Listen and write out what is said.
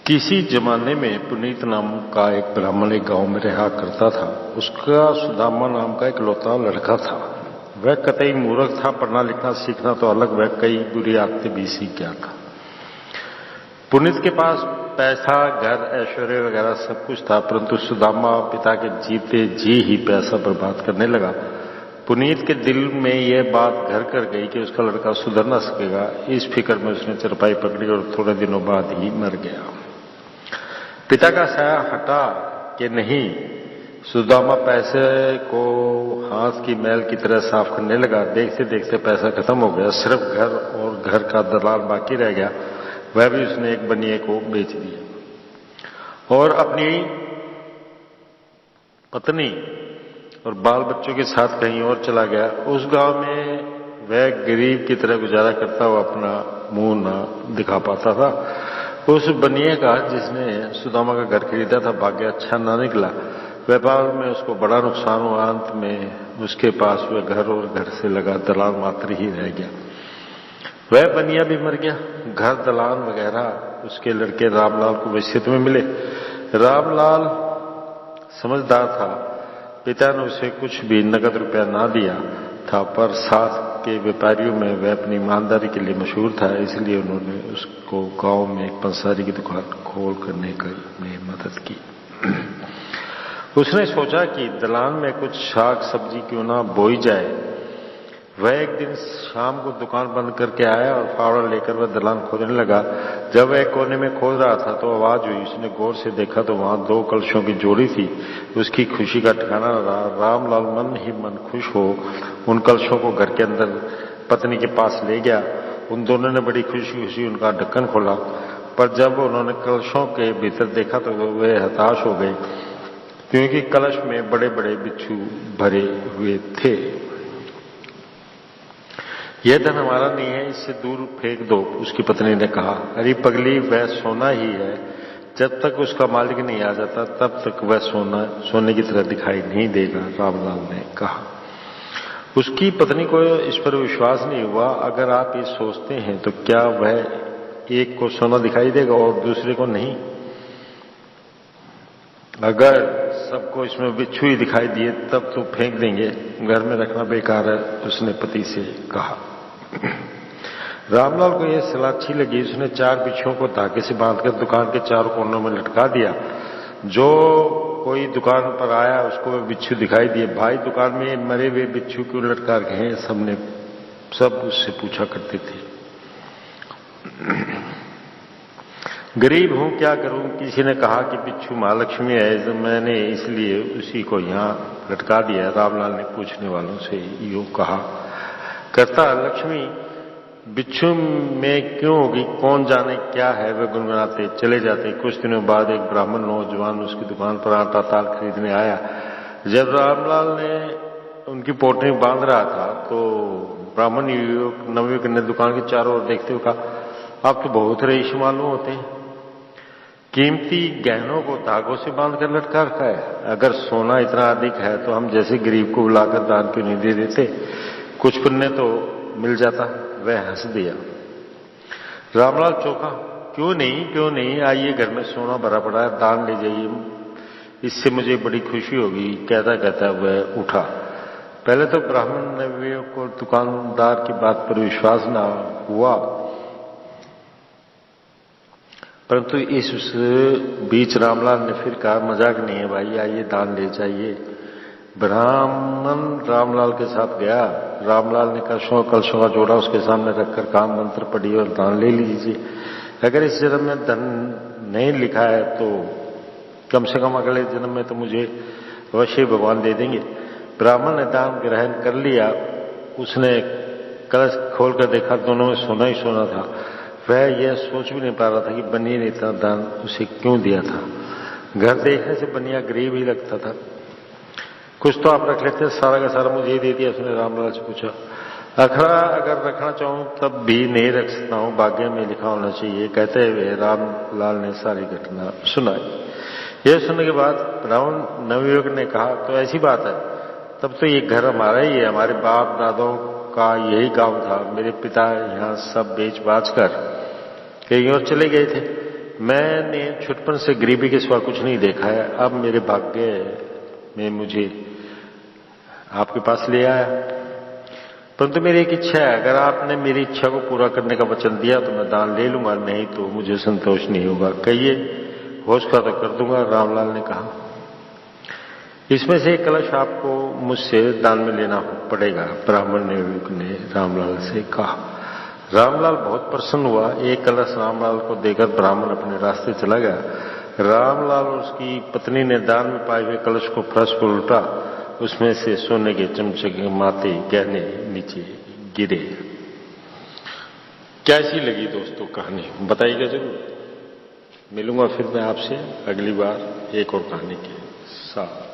किसी जमाने में पुनीत नाम का एक ब्राह्मण एक गांव में रहा करता था। उसका सुदामा नाम का एक लौता लड़का था। वह कतई मूर्ख था, पढ़ना लिखना सीखना तो अलग, वह कई बुरी आदतें भी सीख गया था। पुनीत के पास पैसा, घर, ऐश्वर्य वगैरह सब कुछ था, परंतु सुदामा पिता के जीते जी ही पैसा बर्बाद करने लगा। पुनीत के दिल में यह बात घर कर गई कि उसका लड़का सुधर न सकेगा। इस फिक्र में उसने चारपाई पकड़ी और थोड़े दिनों बाद ही मर गया। पिता का साया हटा कि नहीं, सुदामा पैसे को हाथ की मैल की तरह साफ करने लगा। देखते देखते पैसा खत्म हो गया, सिर्फ घर और घर का दलाल बाकी रह गया। वह भी उसने एक बनिए को बेच दिया और अपनी पत्नी और बाल बच्चों के साथ कहीं और चला गया। उस गांव में वह गरीब की तरह गुजारा करता हुआ अपना मुंह न दिखा पाता था। उस बनिए का जिसने सुदामा का घर खरीदा था भाग्य अच्छा ना निकला। व्यापार में उसको बड़ा नुकसान हुआ। अंत में उसके पास वह घर और घर से लगा दलाल मात्र ही रह गया। वह बनिया भी मर गया। घर, दलान वगैरह उसके लड़के रामलाल को वसीयत में मिले। रामलाल समझदार था। पिता ने उसे कुछ भी नकद रुपया ना दिया था, पर साथ के व्यापारियों में वह अपनी ईमानदारी के लिए मशहूर था। इसलिए उन्होंने उसको गांव में एक पंसारी की दुकान खोल करने में मदद की। उसने सोचा कि दलान में कुछ साग सब्जी क्यों ना बोई जाए। वह एक दिन शाम को दुकान बंद करके आया और फावड़ा लेकर वह दलान खोदने लगा। जब वह कोने में खोद रहा था तो आवाज हुई। उसने गौर से देखा तो वहां 2 कलशों की जोड़ी थी। उसकी खुशी का ठिकाना न रहा। रामलाल मन ही मन खुश हो उन कलशों को घर के अंदर पत्नी के पास ले गया। उन दोनों ने बड़ी खुशी खुशी उनका ढक्कन खोला, पर जब उन्होंने कलशों के भीतर देखा तो वे हताश हो गए, क्योंकि कलश में बड़े बड़े बिच्छू भरे हुए थे। यह धन हमारा नहीं है, इससे दूर फेंक दो, उसकी पत्नी ने कहा। अरे पगली, वह सोना ही है। जब तक उसका मालिक नहीं आ जाता तब तक वह सोने की तरह दिखाई नहीं देगा, रामलाल ने कहा। उसकी पत्नी को इस पर विश्वास नहीं हुआ। अगर आप ये सोचते हैं तो क्या वह एक को सोना दिखाई देगा और दूसरे को नहीं? अगर सबको इसमें बिच्छू ही दिखाई दिए तब तो फेंक देंगे, घर में रखना बेकार है, उसने पति से कहा। रामलाल को यह सलाह अच्छी लगी। उसने 4 बिच्छुओं को धागे से बांधकर दुकान के चारों कोनों में लटका दिया। जो कोई दुकान पर आया उसको वे बिच्छू दिखाई दिए। भाई, दुकान में मरे हुए बिच्छू क्यों लटका रखे हैं? सब उससे पूछा करते थे। गरीब हूं, क्या करूं? किसी ने कहा कि बिच्छू महालक्ष्मी है, तो मैंने इसलिए उसी को यहां लटका दिया। रामलाल ने पूछने वालों से यूं कहा करता, लक्ष्मी बिच्छू में क्यों होगी? कौन जाने क्या है? वे गुनगुनाते चले जाते। कुछ दिनों बाद एक ब्राह्मण नौजवान उसकी दुकान पर आटा ताल खरीदने आया। जब रामलाल ने उनकी पोटली बांध रहा था तो ब्राह्मण नवयुवक ने दुकान के चारों ओर देखते हुए कहा, आप तो बहुत रईस मालूम होते हैं। कीमती गहनों को धागों से बांधकर लटका रखा है। अगर सोना इतना अधिक है तो हम जैसे गरीब को बुलाकर दान क्यों नहीं दे देते? कुछ पुण्य तो मिल जाता। वह हंस दिया। रामलाल चौंका। क्यों नहीं, आइए, घर में सोना भरा पड़ा है, दान ले जाइए, इससे मुझे बड़ी खुशी होगी। कहता कहता वह उठा। पहले तो ब्राह्मण नवयुवक को दुकानदार की बात पर विश्वास न हुआ, परंतु इस बीच रामलाल ने फिर कहा, मजाक नहीं है भाई, आइए दान ले जाइए। ब्राह्मण रामलाल के साथ गया। रामलाल ने कलशों का जोड़ा उसके सामने रखकर काम मंत्र पढ़ी और दान ले लीजिए। अगर इस जन्म में धन नहीं लिखा है तो कम से कम अगले जन्म में तो मुझे अवश्य भगवान दे देंगे। ब्राह्मण ने दान ग्रहण कर लिया। उसने कलश खोलकर देखा, दोनों में सोना ही सोना था। वह यह सोच भी नहीं पा रहा था कि बनिए ने इतना दान उसे क्यों दिया था। घर देखने से बनिया गरीब ही लगता था। कुछ तो आप रख लेते, सारा का सारा मुझे ही दे दिया। उसने रामलाल से पूछा, अखड़ा अगर रखना चाहूं तब भी नहीं रख सकता हूं, भाग्य में लिखा होना चाहिए। कहते हुए रामलाल ने सारी घटना सुनाई। यह सुनने के बाद ब्राह्मण नवयुवक ने कहा, तो ऐसी बात है, तब तो ये घर हमारा ही है, हमारे बाप दादों का यही गांव था। मेरे पिता यहाँ सब बेच बाच कर कहीं और चले गए थे। मैंने छुटपन से गरीबी के सिवा कुछ नहीं देखा है। अब मेरे भाग्य में मुझे आपके पास ले आया, परंतु मेरी एक इच्छा है, अगर आपने मेरी इच्छा को पूरा करने का वचन दिया तो मैं दान ले लूंगा, नहीं तो मुझे संतोष नहीं होगा। कहिए, होश का तो कर दूंगा, रामलाल ने कहा। इसमें से एक कलश आपको मुझसे दान में लेना पड़ेगा, ब्राह्मण ने रामलाल से कहा। रामलाल बहुत प्रसन्न हुआ। एक कलश रामलाल को देकर ब्राह्मण अपने रास्ते चला गया। रामलाल और उसकी पत्नी ने दान में पाए हुए कलश को फर्श पर उल्टा, उसमें से सोने के चमचके माते गहने नीचे गिरे। कैसी लगी दोस्तों कहानी, बताइएगा जरूर। मिलूंगा फिर मैं आपसे अगली बार एक और कहानी के साथ।